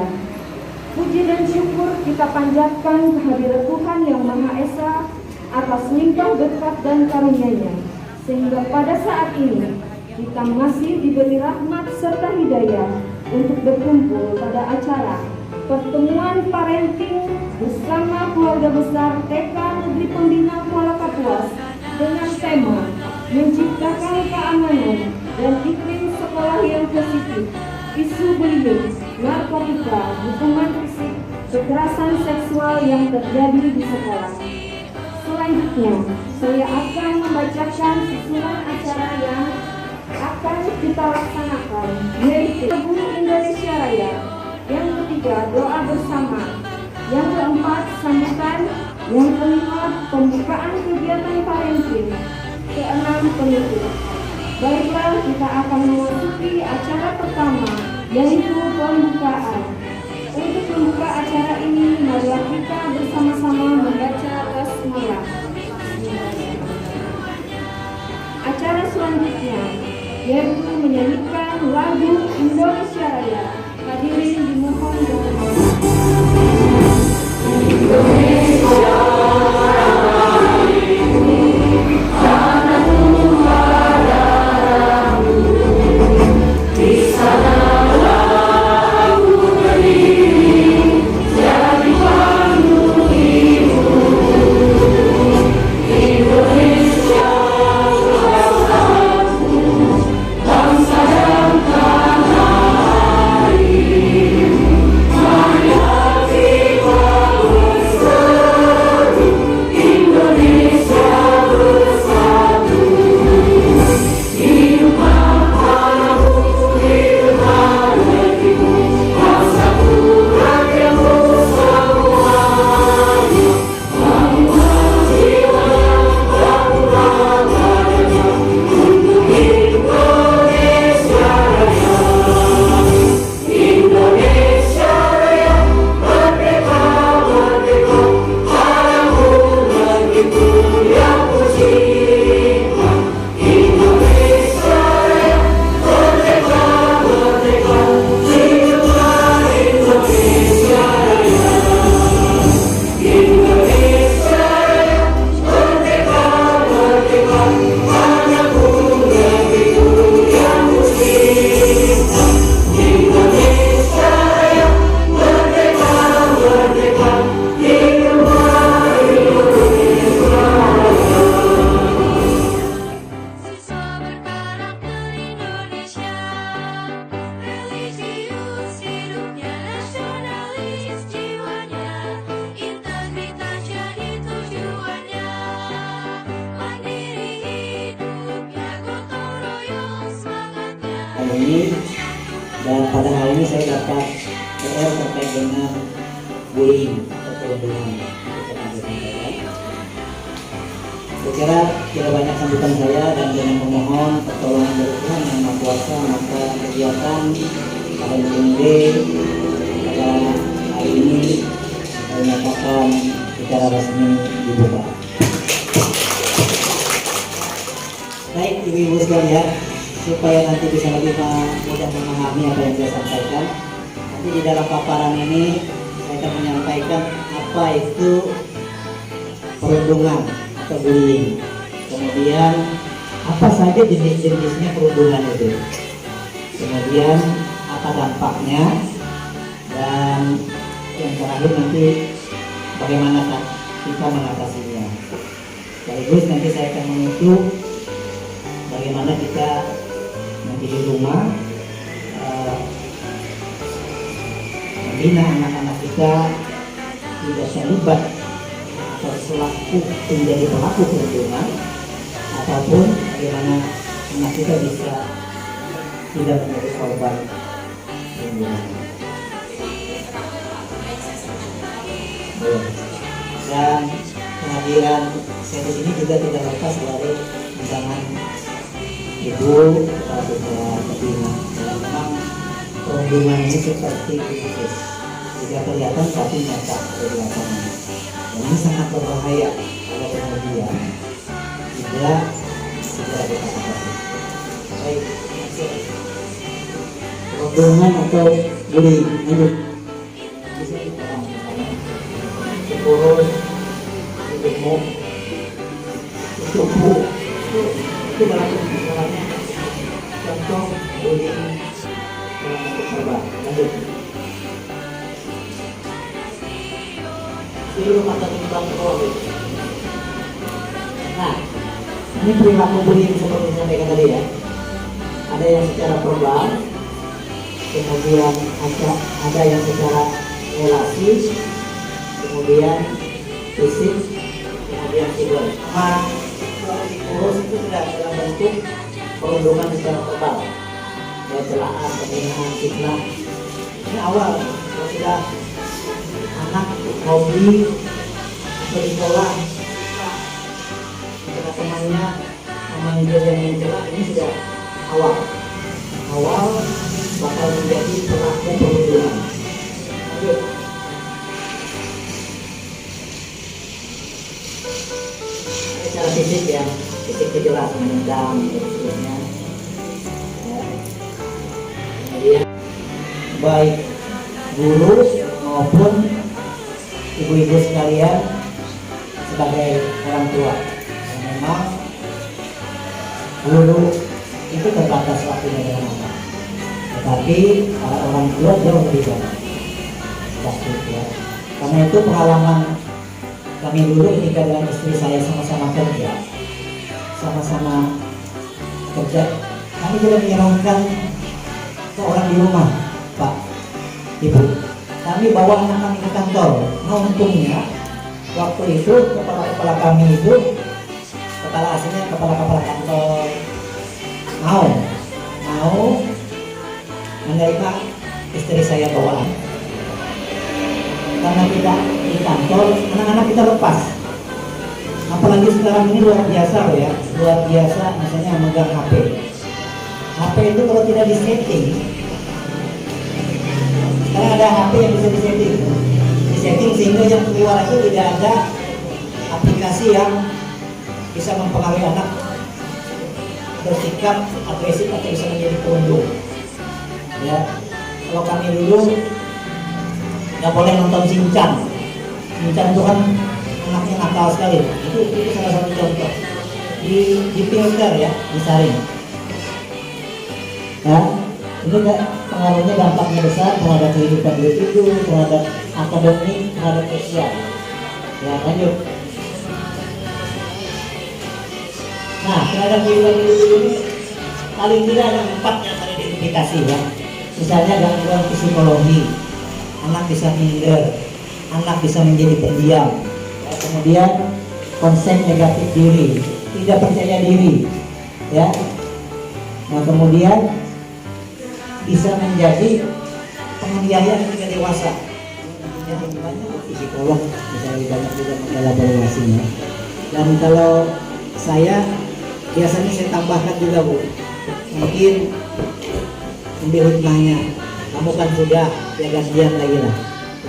Tuhan. Puji dan syukur kita panjatkan kehadirat Tuhan yang Maha Esa atas limpah berkat dan karunia-Nya, sehingga pada saat ini kita masih diberi rahmat serta hidayah untuk berkumpul pada acara pertemuan parenting bersama keluarga besar TK Negeri Pembina Kuala Kapuas dengan tema menciptakan keamanan dan iklim sekolah yang positif, isu bullying, narkotika, hukuman fisik, kekerasan seksual yang terjadi di sekolah. Selanjutnya, saya akan membacakan susunan acara yang akan kita laksanakan, yaitu Lagu Indonesia Raya. Yang ketiga, doa bersama. Yang keempat, sambutan. Yang kelima, pembukaan kegiatan parenting. Keenam, penutup. Baiklah, kita akan memasuki acara pertama, yaitu pembukaan. Untuk membuka acara ini, marilah kita bersama-sama membaca basmalah. Acara selanjutnya yaitu menyanyikan lagu Indonesia Raya. Hadirin dimohon berkenan. Indonesia ini, dan pada hari ini saya dapat PR terkait dengan bullying atau perundungan. Saya kira tidak banyak sambutan saya, dan dengan memohon pertolongan dari Tuhan yang Maha Kuasa, maka kegiatan Parenting Day pada hari ini saya nyatakan secara resmi dibuka. Baik, ibu-ibu sekalian, supaya nanti bisa lebih mudah memahami apa yang saya sampaikan, nanti di dalam paparan ini saya akan menyampaikan apa itu perundungan atau bullying, kemudian apa saja jenis-jenisnya perundungan itu, kemudian apa dampaknya, dan yang terakhir nanti bagaimana kita mengatasinya. Sekaligus nanti saya akan menutup bagaimana kita nanti di rumah membina anak-anak kita tidak terlibat atau selaku menjadi pelaku perundungan, ataupun bagaimana anak kita bisa tidak menjadi korban perundungan. Dan kehadiran saya di sini juga tidak lepas dari undangan ibu kita pembina. Memang perundungan ini seperti virus, tidak kelihatan tapi nyata di lapangan. Dan ini sangat berbahaya kalau kemudian tidak kita atasi. Baik, perundungan atau bullying. kurus, gemuk, cukup, itu barangnya contoh bullying dalam bentuk verbal. Lanjut. Di rumah sakit kontrol. Nah, ini perilaku bullying seperti saya sampaikan tadi ya. Ada yang secara verbal, kemudian ada yang secara relasi, kemudian fisik, kemudian siber. Nah, kurus itu sudah dalam bentuk perundungan secara verbal, ya, celaan, penghinaan, fitnah. Ini awal, kalau sudah anak hobi atau di sekolah, karena temannya memanggil yang mencela, ini sudah awal bakal menjadi pelaku perundungan. Lanjut. Secara fisik ya, fisik itu jelas menendang dan seterusnya. Ya. Kemudian baik guru maupun ibu-ibu sekalian sebagai orang tua, memang guru itu terbatas waktunya dengan anak, tetapi para orang tua jauh lebih banyak waktu ya. Karena itu pengalaman kami dulu ketika dengan istri saya sama-sama kerja, kami tidak menyerahkan ke orang di rumah, Pak, Ibu. Kami bawa anak kami ke kantor. Nah, untungnya waktu itu kepala kami itu, kepala aslinya kepala kantor, mau menerima istri saya bawaan. Karena kita di kantor, anak-anak kita lepas. Apalagi sekarang ini luar biasa ya, misalnya megang HP. HP itu kalau tidak disetting, sekarang ada HP yang bisa disetting sehingga yang keluar itu tidak ada aplikasi yang bisa mempengaruhi anak bersikap agresif atau bisa menjadi perundung. Ya, kalau kami dulu nggak boleh nonton Shinchan itu kan anaknya nakal sekali. Itu salah satu contoh. Di filter ya, disaring. Ya, ini pengaruhnya dampaknya besar terhadap kehidupan individu, terhadap akademik, terhadap sosial. Ya, lanjut. Nah, terhadap kehidupan individu ini paling tidak ada 4 yang teridentifikasi ya. Misalnya gangguan psikologi, anak bisa minder, anak bisa menjadi pendiam, ya, kemudian konsep negatif diri, tidak percaya diri, ya. Nah, kemudian bisa menjadi penganiayaan ketika dewasa. Yang banyak psikolog bisa lebih banyak juga mengelaborasinya. Dan kalau saya biasanya saya tambahkan juga, Bu, mungkin ambil hikmahnya. Kamu kan sudah ya gantian lagi lah.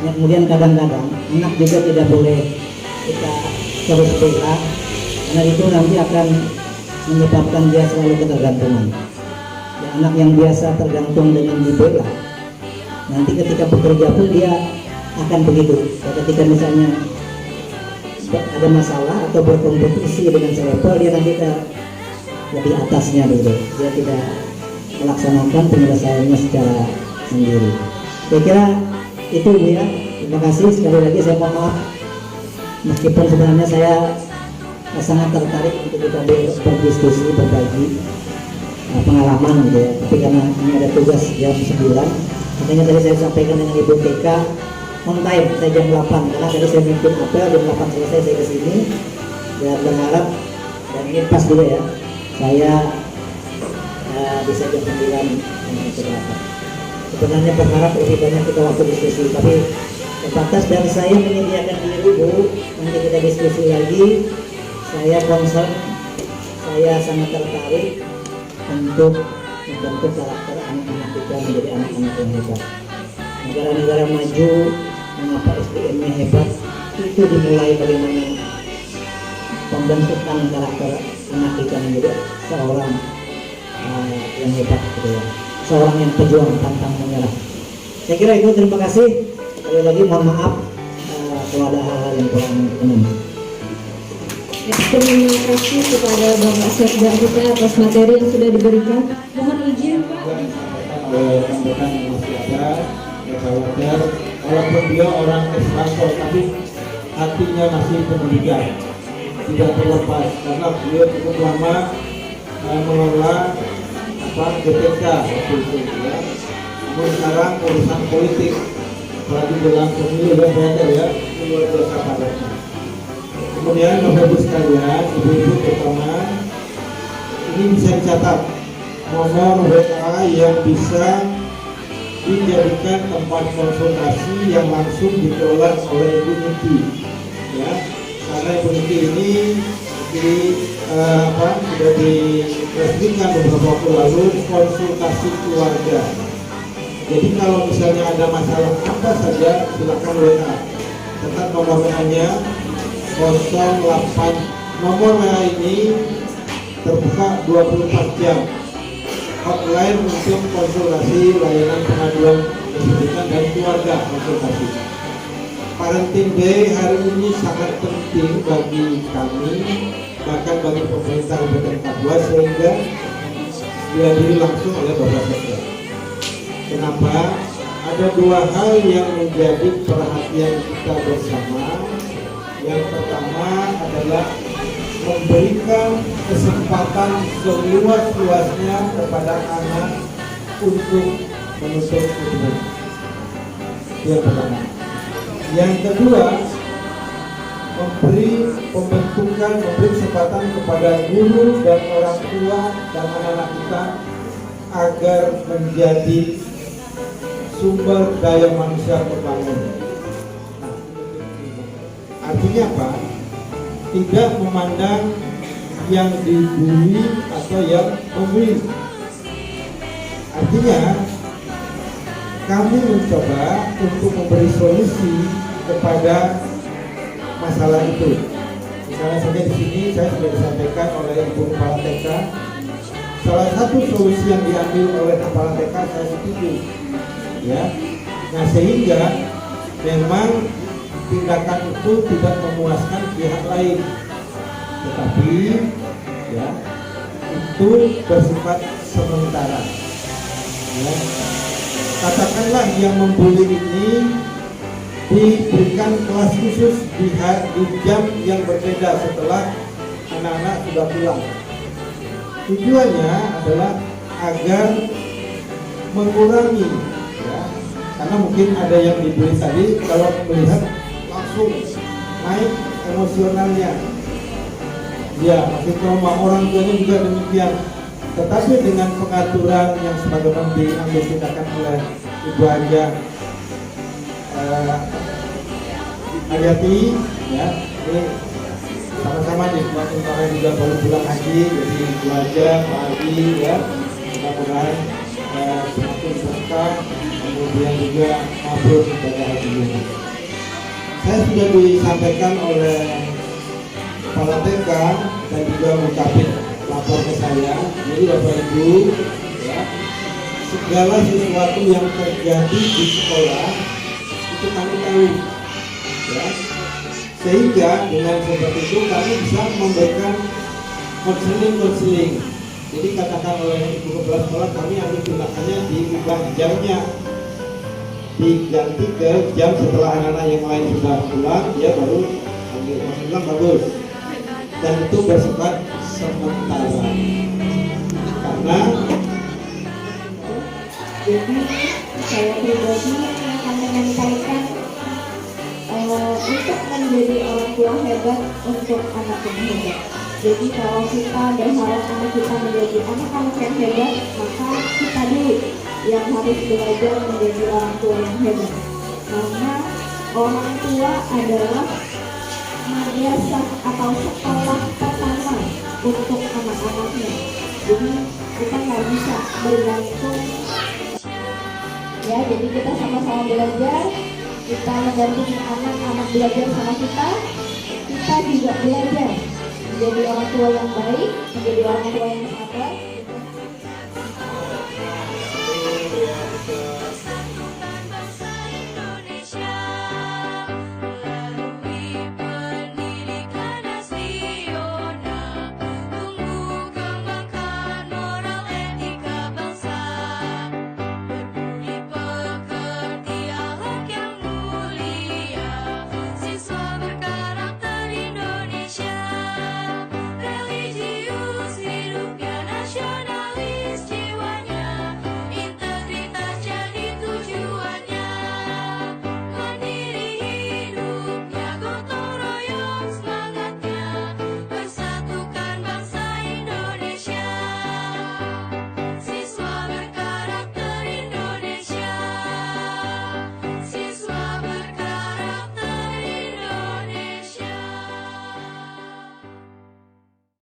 Kemudian kadang-kadang anak juga tidak boleh kita terus bela, karena itu nanti akan menyebabkan dia selalu ketergantungan. Ya, anak yang biasa tergantung dengan dibela, nanti ketika bekerja pun dia akan begitu. Ya, ketika misalnya ada masalah atau berkompetisi dengan selevel, dia nanti lebih atasnya dulu. Dia tidak melaksanakan penyelesaiannya secara sendiri. Saya kira itu, Bu, ya. Terima kasih sekali lagi. Saya mohon maaf meskipun sebenarnya saya sangat tertarik untuk kita berdiskusi, berbagi pengalaman gitu ya. Tapi karena ini ada tugas jam 9, makanya tadi saya sampaikan dengan Ibu TK on time, saya jam 8 karena tadi saya mimpin apel jam 8 selesai saya kesini dan berharap, dan ini pas juga ya, saya bisa jam 9 ke belakang. Sebenarnya berharap lebih banyak kita waktu diskusi, tapi terbatas, dan saya menyediakan diri, Bu, nanti kita diskusi lagi. Saya concern, saya sangat tertarik untuk membentuk karakter anak-anak kita menjadi anak-anak yang hebat. Negara-negara maju, mengapa SDM-nya hebat, itu dimulai bagaimana pembentukan karakter anak kita menjadi seorang yang hebat gitu ya. Seorang yang pejuang pantang menyerah. Saya kira itu, terima kasih. Sekali lagi mohon maaf kalau ada hal-hal yang kurang ini. Terima kasih kepada Bapak Sekda kita atas materi yang sudah diberikan. Mohon izin Pak. Rekan-rekan yang masih ada, khawatir walaupun dia orang ekspor tapi hatinya masih pendidikan, tidak terlepas karena beliau cukup lama mengelola GTK waktu itu ya. Namun sekarang urusan politik apalagi dalam pemilu dan beda ya, luar biasa padatnya. Kemudian Bapak Ibu sekalian, ibu-ibu terutama, ini bisa dicatat nomor WA yang bisa dijadikan tempat konsultasi yang langsung dikelola oleh Ibu Niki ya, karena Ibu Niki ini sudah diresmikan beberapa waktu lalu konsultasi keluarga. Jadi kalau misalnya ada masalah apa saja silakan WA. Tetap nomor WA-nya 08. Nomor WA ini terbuka 24 jam. Hotline untuk konsultasi layanan pengaduan pendidikan dan keluarga konsultasi. Parenting Day hari ini sangat penting bagi kami, bahkan bagi pemerintah Kabupaten Kapuas, sehingga dihadiri langsung oleh Bapak Sekda. Kenapa? Ada dua hal yang menjadi perhatian kita bersama. Yang pertama adalah memberikan kesempatan seluas-luasnya kepada anak untuk menuntut ilmu. Yang pertama. Yang kedua, memberi kesempatan kepada guru dan orang tua dan anak-anak kita agar menjadi sumber daya manusia terbangun. Artinya apa? Tidak memandang yang dibuli atau yang membuli. Artinya kami mencoba untuk memberi solusi kepada masalah itu. Misalnya saja di sini saya sudah disampaikan oleh Ibu Kepala TK. Salah satu solusi yang diambil oleh Kepala TK saya setuju. Ya, nah sehingga memang tindakan itu tidak memuaskan pihak lain, tetapi ya itu bersifat sementara. Ya. Katakanlah yang membuli ini diberikan kelas khusus di jam yang berbeda setelah anak-anak sudah pulang. Tujuannya adalah agar mengurangi, ya, karena mungkin ada yang dibuli tadi kalau melihat langsung naik emosionalnya, ya masih trauma, orang tuanya juga demikian. Tetapi dengan pengaturan yang sebagaimana diambil tindakan oleh Ibu Haja Hayati, ya ini sama-sama nih, teman-teman juga baru pulang haji, jadi Ibu Haja, Pak Haji, ya mudah-mudahan semakin berkah, kemudian juga mabrur pada haji ini. Saya sudah disampaikan oleh Kepala TK dan juga mengucapkan lapor ke saya. Jadi Bapak Ibu, ya, segala sesuatu yang terjadi di sekolah itu kami tahu, ya. Sehingga dengan seperti itu kami bisa memberikan konseling. Jadi katakan oleh Ibu Kepala Sekolah, kami ambil tindakannya diubah jamnya, diganti ke jam setelah anak-anak yang lain sudah pulang, dia baru ambil konseling, bagus. Dan itu bersifat sementara. Karena jadi saya pribadi akan menyampaikan untuk menjadi orang tua hebat untuk anak yang hebat. Jadi kalau kita berharap anak kita menjadi anak-anak yang hebat, maka kita dulu yang harus belajar menjadi orang tua yang hebat. Karena orang tua adalah madrasah atau sekolah pertama untuk anak-anaknya. Jadi kita nggak bisa bergantung, ya. Jadi kita sama-sama belajar, kita mendampingi anak-anak belajar sama kita juga belajar menjadi orang tua yang baik, menjadi orang tua yang sabar.